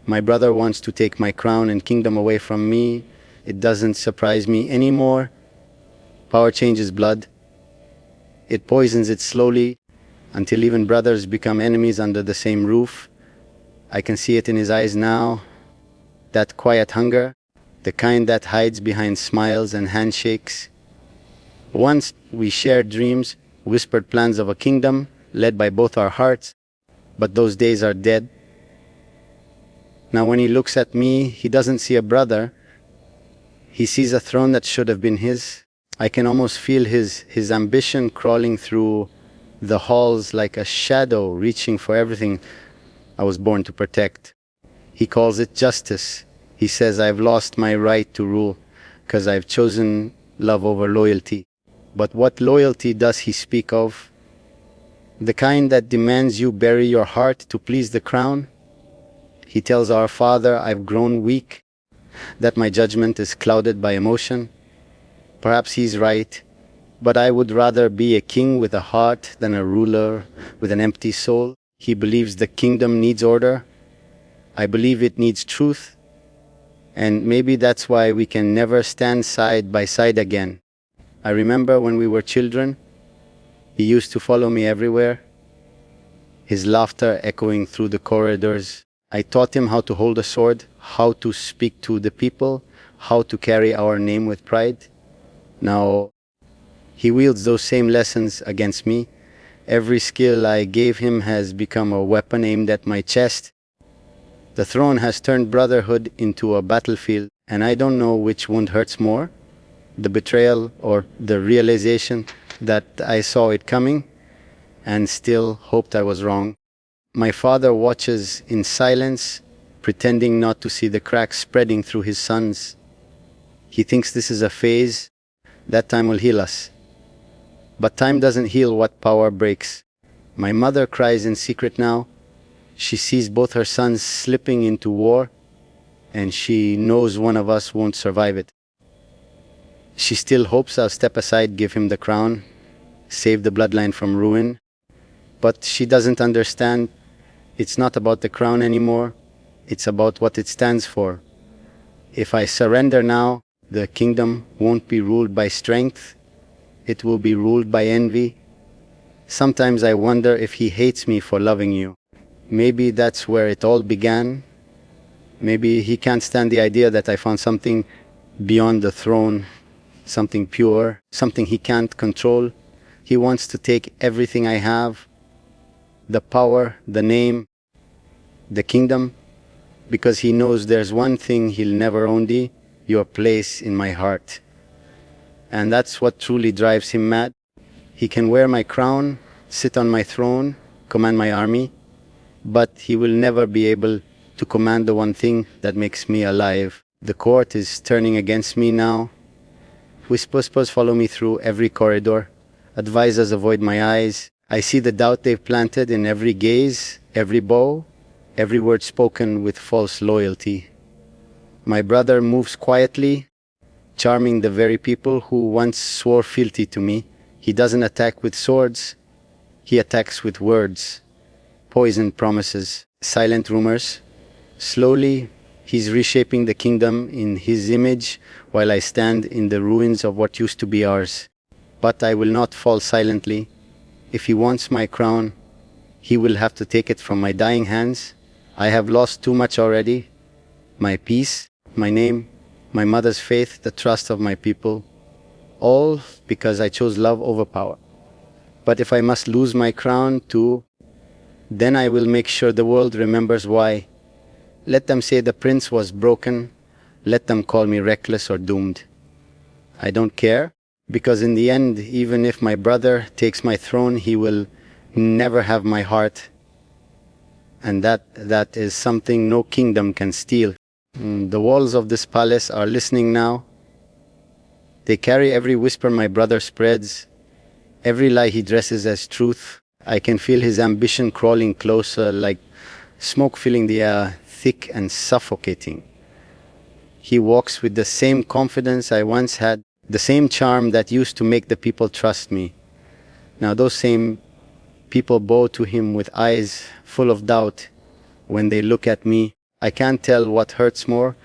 My brother wants to take my crown and kingdom away from me. It doesn't surprise me anymore. Power changes blood. It poisons it slowly until even brothers become enemies under the same roof. I can see it in his eyes now. That quiet hunger, the kind that hides behind smiles and handshakes. Once we shared dreams, whispered plans of a kingdom led by both our hearts, but those days are dead. Now when he looks at me, he doesn't see a brother. He sees a throne that should have been his. I can almost feel his ambition crawling through the halls like a shadow reaching for everything I was born to protect. He calls it justice. He says I've lost my right to rule because I've chosen love over loyalty. But what loyalty does he speak of? The kind that demands you bury your heart to please the crown? He tells our father I've grown weak, that my judgment is clouded by emotion. Perhaps he's right, but I would rather be a king with a heart than a ruler with an empty soul. He believes the kingdom needs order. I believe it needs truth. And maybe that's why we can never stand side by side again. I remember when we were children, he used to follow me everywhere, his laughter echoing through the corridors. I taught him how to hold a sword, how to speak to the people, how to carry our name with pride. Now, he wields those same lessons against me. Every skill I gave him has become a weapon aimed at my chest. The throne has turned brotherhood into a battlefield, and I don't know which wound hurts more, the betrayal or the realization that I saw it coming and still hoped I was wrong. My father watches in silence, pretending not to see the cracks spreading through his sons. He thinks this is a phase. That time will heal us. But time doesn't heal what power breaks. My mother cries in secret now. She sees both her sons slipping into war, and she knows one of us won't survive it. She still hopes I'll step aside, give him the crown, save the bloodline from ruin. But she doesn't understand. It's not about the crown anymore. It's about what it stands for. If I surrender now, the kingdom won't be ruled by strength. It will be ruled by envy. Sometimes I wonder if he hates me for loving you. Maybe that's where it all began. Maybe he can't stand the idea that I found something beyond the throne, something pure, something he can't control. He wants to take everything I have, the power, the name, the kingdom, because he knows there's one thing he'll never own, your place in my heart. And that's what truly drives him mad. He can wear my crown, sit on my throne, command my army, but he will never be able to command the one thing that makes me alive. The court is turning against me now. Whispers follow me through every corridor. Advisors avoid my eyes. I see the doubt they've planted in every gaze, every bow, every word spoken with false loyalty. My brother moves quietly, charming the very people who once swore fealty to me. He doesn't attack with swords. He attacks with words, poisoned promises, silent rumors. Slowly, he's reshaping the kingdom in his image while I stand in the ruins of what used to be ours. But I will not fall silently. If he wants my crown, he will have to take it from my dying hands. I have lost too much already. My peace, my name, my mother's faith, the trust of my people. All because I chose love over power. But if I must lose my crown too, then I will make sure the world remembers why. Let them say the prince was broken. Let them call me reckless or doomed. I don't care, because in the end, even if my brother takes my throne, he will never have my heart. And that is something no kingdom can steal. The walls of this palace are listening now. They carry every whisper my brother spreads, every lie he dresses as truth. I can feel his ambition crawling closer, like smoke filling the air, thick and suffocating. He walks with the same confidence I once had, the same charm that used to make the people trust me. Now those same people bow to him with eyes full of doubt when they look at me. I can't tell what hurts more,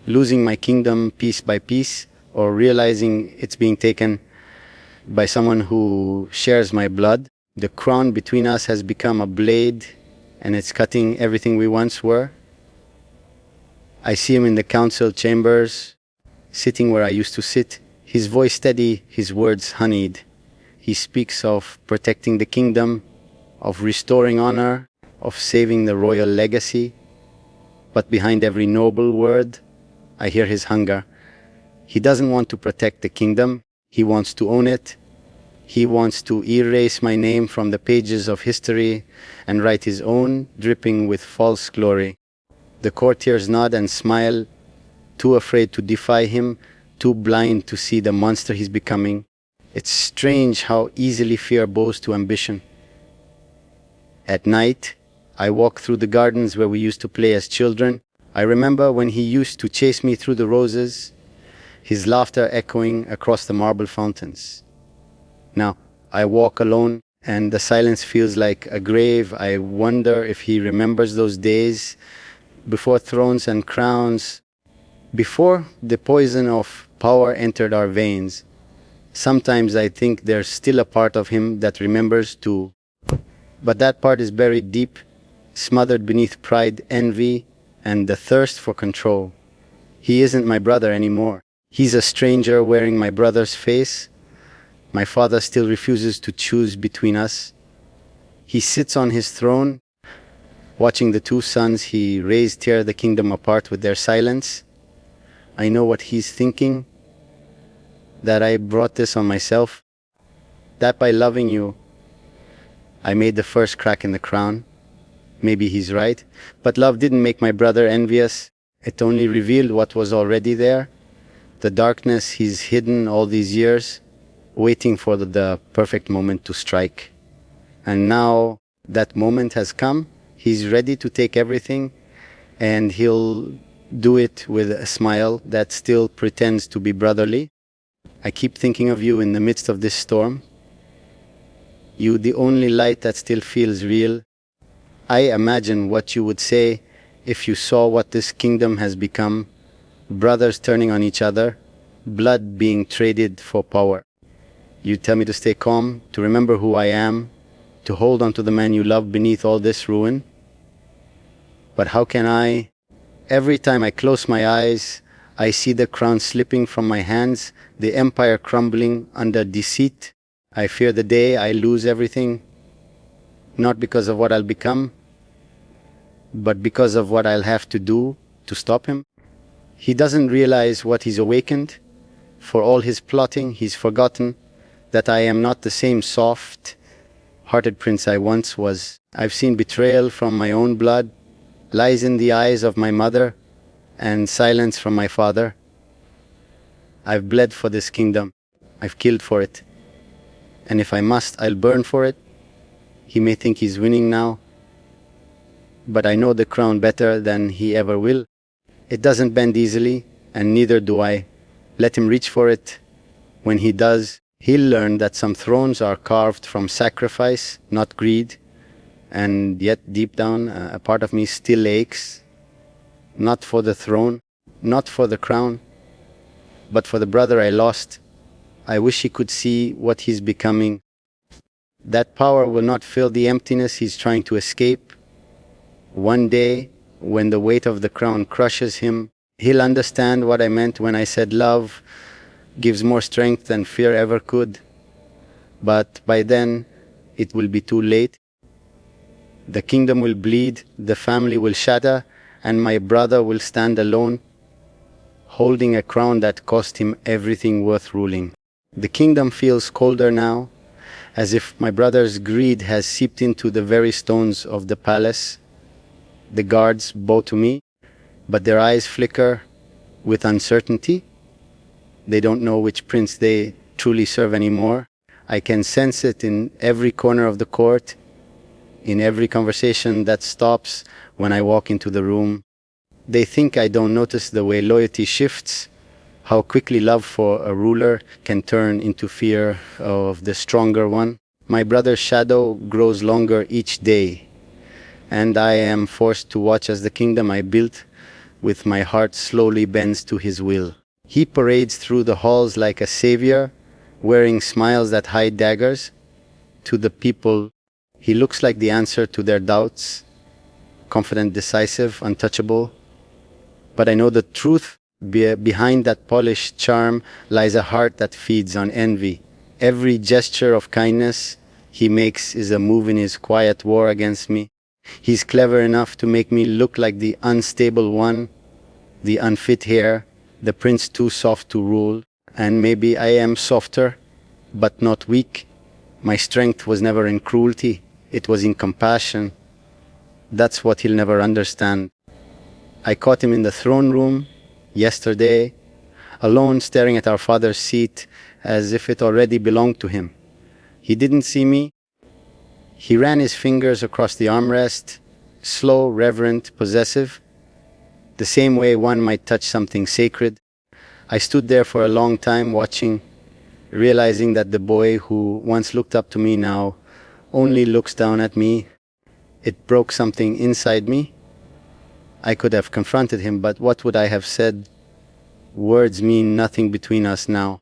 losing my kingdom piece by piece, or realizing it's being taken by someone who shares my blood. The crown between us has become a blade, and it's cutting everything we once were. I see him in the council chambers, sitting where I used to sit, his voice steady, his words honeyed. He speaks of protecting the kingdom, of restoring honor, of saving the royal legacy. But behind every noble word, I hear his hunger. He doesn't want to protect the kingdom, he wants to own it. He wants to erase my name from the pages of history and write his own, dripping with false glory. The courtiers nod and smile, too afraid to defy him, too blind to see the monster he's becoming. It's strange how easily fear bows to ambition. At night, I walk through the gardens where we used to play as children. I remember when he used to chase me through the roses, his laughter echoing across the marble fountains. Now, I walk alone, and the silence feels like a grave. I wonder if he remembers those days before thrones and crowns, before the poison of power entered our veins. Sometimes I think there's still a part of him that remembers too. But that part is buried deep, smothered beneath pride, envy, and the thirst for control. He isn't my brother anymore. He's a stranger wearing my brother's face. My father still refuses to choose between us. He sits on his throne, watching the two sons he raised tear the kingdom apart with their silence. I know what he's thinking, that I brought this on myself, that by loving you, I made the first crack in the crown. Maybe he's right, but love didn't make my brother envious. It only revealed what was already there, the darkness he's hidden all these years, waiting for the perfect moment to strike. And now that moment has come, he's ready to take everything, and he'll do it with a smile that still pretends to be brotherly. I keep thinking of you in the midst of this storm. You, the only light that still feels real. I imagine what you would say if you saw what this kingdom has become, brothers turning on each other, blood being traded for power. You tell me to stay calm, to remember who I am, to hold on to the man you love beneath all this ruin. But how can I? Every time I close my eyes, I see the crown slipping from my hands, the empire crumbling under deceit. I fear the day I lose everything, not because of what I'll become, but because of what I'll have to do to stop him. He doesn't realize what he's awakened. For all his plotting, he's forgotten that I am not the same soft-hearted prince I once was. I've seen betrayal from my own blood, lies in the eyes of my mother, and silence from my father. I've bled for this kingdom. I've killed for it. And if I must, I'll burn for it. He may think he's winning now, but I know the crown better than he ever will. It doesn't bend easily, and neither do I. Let him reach for it. When he does, he'll learn that some thrones are carved from sacrifice, not greed. And yet deep down, a part of me still aches, not for the throne, not for the crown, but for the brother I lost. I wish he could see what he's becoming. That power will not fill the emptiness he's trying to escape. One day, when the weight of the crown crushes him, he'll understand what I meant when I said love gives more strength than fear ever could. But by then, it will be too late. The kingdom will bleed, the family will shatter, and my brother will stand alone, holding a crown that cost him everything worth ruling. The kingdom feels colder now, as if my brother's greed has seeped into the very stones of the palace. The guards bow to me, but their eyes flicker with uncertainty. They don't know which prince they truly serve anymore. I can sense it in every corner of the court, in every conversation that stops when I walk into the room. They think I don't notice the way loyalty shifts, how quickly love for a ruler can turn into fear of the stronger one. My brother's shadow grows longer each day. and I am forced to watch as the kingdom I built with my heart slowly bends to his will. He parades through the halls like a savior, wearing smiles that hide daggers. To the people, he looks like the answer to their doubts, confident, decisive, untouchable. But I know the truth. Behind that polished charm lies a heart that feeds on envy. Every gesture of kindness he makes is a move in his quiet war against me. He's clever enough to make me look like the unstable one, the unfit heir, the prince too soft to rule. And maybe I am softer, but not weak. My strength was never in cruelty, it was in compassion. That's what he'll never understand. I caught him in the throne room yesterday, alone staring at our father's seat as if it already belonged to him. He didn't see me. He ran his fingers across the armrest, slow, reverent, possessive, the same way one might touch something sacred. I stood there for a long time watching, realizing that the boy who once looked up to me now only looks down at me. It broke something inside me. I could have confronted him, but what would I have said? Words mean nothing between us now.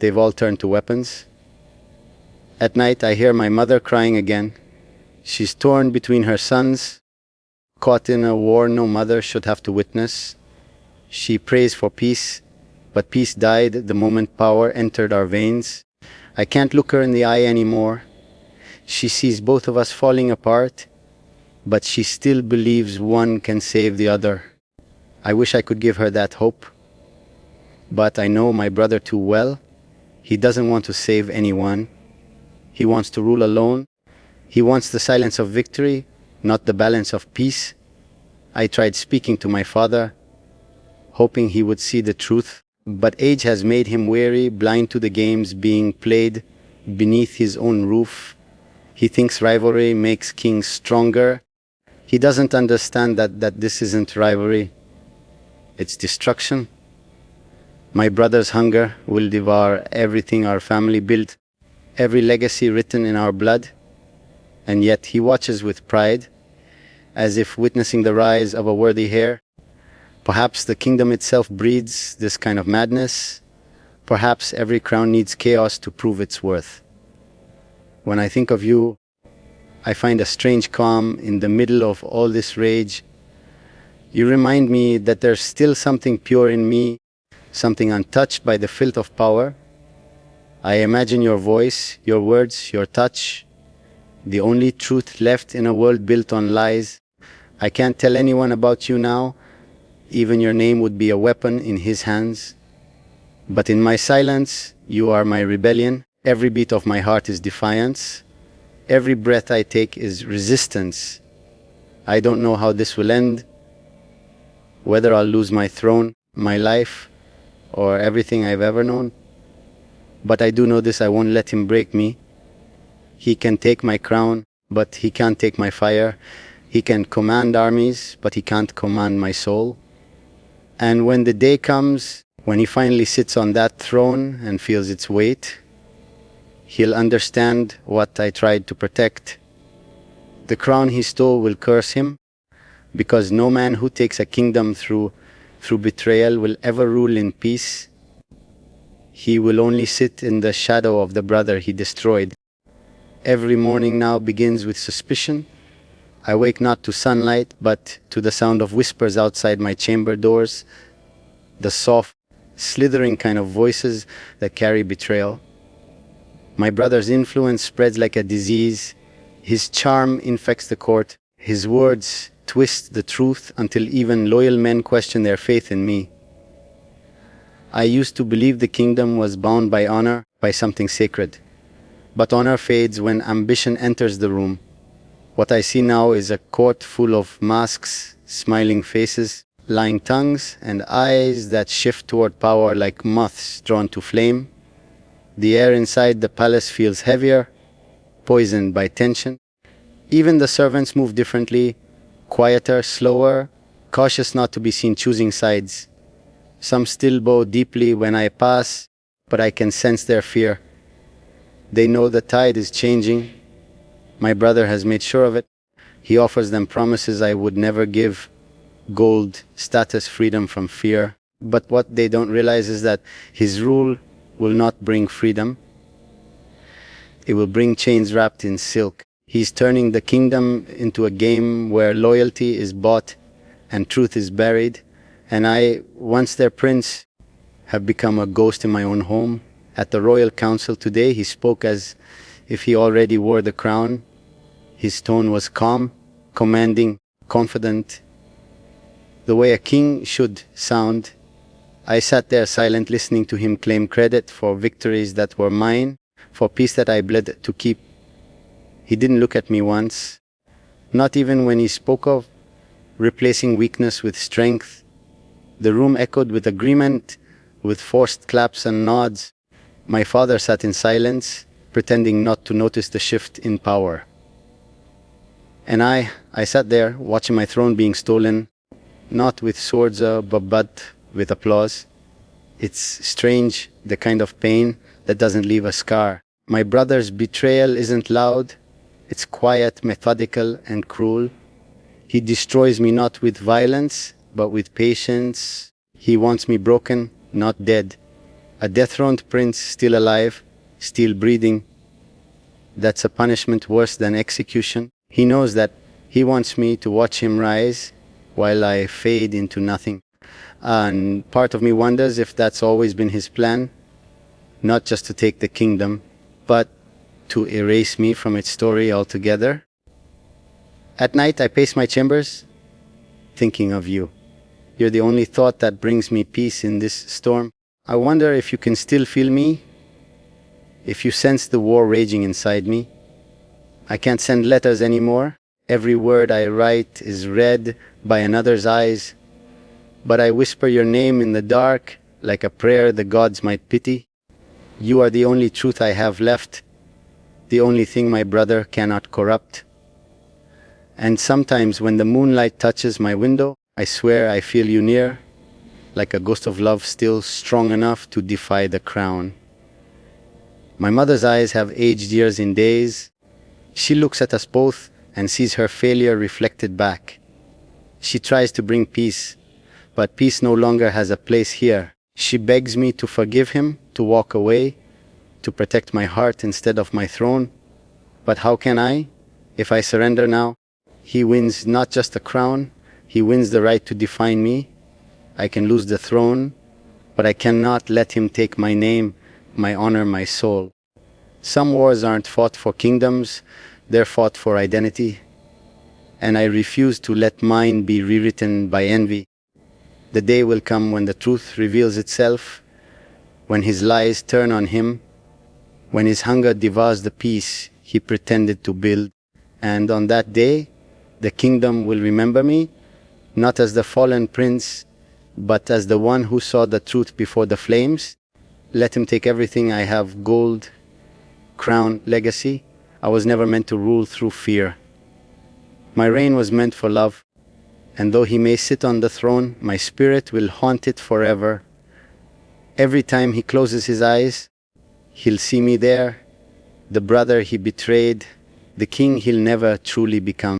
They've all turned to weapons. At night I hear my mother crying again. She's torn between her sons, caught in a war no mother should have to witness. She prays for peace, but peace died the moment power entered our veins. I can't look her in the eye anymore. She sees both of us falling apart, but she still believes one can save the other. I wish I could give her that hope. But I know my brother too well. He doesn't want to save anyone. He wants to rule alone. He wants the silence of victory, not the balance of peace. I tried speaking to my father, hoping he would see the truth, but age has made him weary, blind to the games being played beneath his own roof. He thinks rivalry makes kings stronger. He doesn't understand that this isn't rivalry, it's destruction. My brother's hunger will devour everything our family built, every legacy written in our blood, and yet he watches with pride, as if witnessing the rise of a worthy heir. Perhaps the kingdom itself breeds this kind of madness. Perhaps every crown needs chaos to prove its worth. When I think of you, I find a strange calm in the middle of all this rage. You remind me that there's still something pure in me, something untouched by the filth of power. I imagine your voice, your words, your touch, the only truth left in a world built on lies. I can't tell anyone about you now. Even your name would be a weapon in his hands. But in my silence, you are my rebellion. Every beat of my heart is defiance. Every breath I take is resistance. I don't know how this will end, whether I'll lose my throne, my life, or everything I've ever known. But I do know this: I won't let him break me. He can take my crown, but he can't take my fire. He can command armies, but he can't command my soul. And when the day comes, when he finally sits on that throne and feels its weight, he'll understand what I tried to protect. The crown he stole will curse him, because no man who takes a kingdom through betrayal will ever rule in peace. He will only sit in the shadow of the brother he destroyed. Every morning now begins with suspicion. I wake not to sunlight, but to the sound of whispers outside my chamber doors, the soft, slithering kind of voices that carry betrayal. My brother's influence spreads like a disease. His charm infects the court. His words twist the truth until even loyal men question their faith in me. I used to believe the kingdom was bound by honor, by something sacred. But honor fades when ambition enters the room. What I see now is a court full of masks, smiling faces, lying tongues, and eyes that shift toward power like moths drawn to flame. The air inside the palace feels heavier, poisoned by tension. Even the servants move differently, quieter, slower, cautious not to be seen choosing sides. Some still bow deeply when I pass, but I can sense their fear. They know the tide is changing. My brother has made sure of it. He offers them promises I would never give: gold, status, freedom from fear. But what they don't realize is that his rule will not bring freedom. It will bring chains wrapped in silk. He's turning the kingdom into a game where loyalty is bought and truth is buried. And I, once their prince, have become a ghost in my own home. At the royal council today, he spoke as if he already wore the crown. His tone was calm, commanding, confident, the way a king should sound. I sat there silent, listening to him claim credit for victories that were mine, for peace that I bled to keep. He didn't look at me once, not even when he spoke of replacing weakness with strength. The room echoed with agreement, with forced claps and nods. My father sat in silence, pretending not to notice the shift in power. And I sat there, watching my throne being stolen, not with swords, but with applause. It's strange, the kind of pain that doesn't leave a scar. My brother's betrayal isn't loud. It's quiet, methodical, and cruel. He destroys me not with violence, but with patience. He wants me broken, not dead. A dethroned prince still alive, still breathing. That's a punishment worse than execution. He knows that. He wants me to watch him rise while I fade into nothing. And part of me wonders if that's always been his plan, not just to take the kingdom, but to erase me from its story altogether. At night, I pace my chambers, thinking of you. You're the only thought that brings me peace in this storm. I wonder if you can still feel me, if you sense the war raging inside me. I can't send letters anymore. Every word I write is read by another's eyes. But I whisper your name in the dark, like a prayer the gods might pity. You are the only truth I have left, the only thing my brother cannot corrupt. And sometimes when the moonlight touches my window, I swear I feel you near, like a ghost of love still strong enough to defy the crown. My mother's eyes have aged years in days. She looks at us both and sees her failure reflected back. She tries to bring peace, but peace no longer has a place here. She begs me to forgive him, to walk away, to protect my heart instead of my throne. But how can I? If I surrender now, he wins not just the crown, he wins the right to define me. I can lose the throne, but I cannot let him take my name, my honor, my soul. Some wars aren't fought for kingdoms, they're fought for identity. And I refuse to let mine be rewritten by envy. The day will come when the truth reveals itself, when his lies turn on him, when his hunger devours the peace he pretended to build. And on that day, the kingdom will remember me, not as the fallen prince, but as the one who saw the truth before the flames. Let him take everything I have: gold, crown, legacy. I was never meant to rule through fear. My reign was meant for love. And though he may sit on the throne, my spirit will haunt it forever. Every time he closes his eyes, he'll see me there, the brother he betrayed, the king he'll never truly become.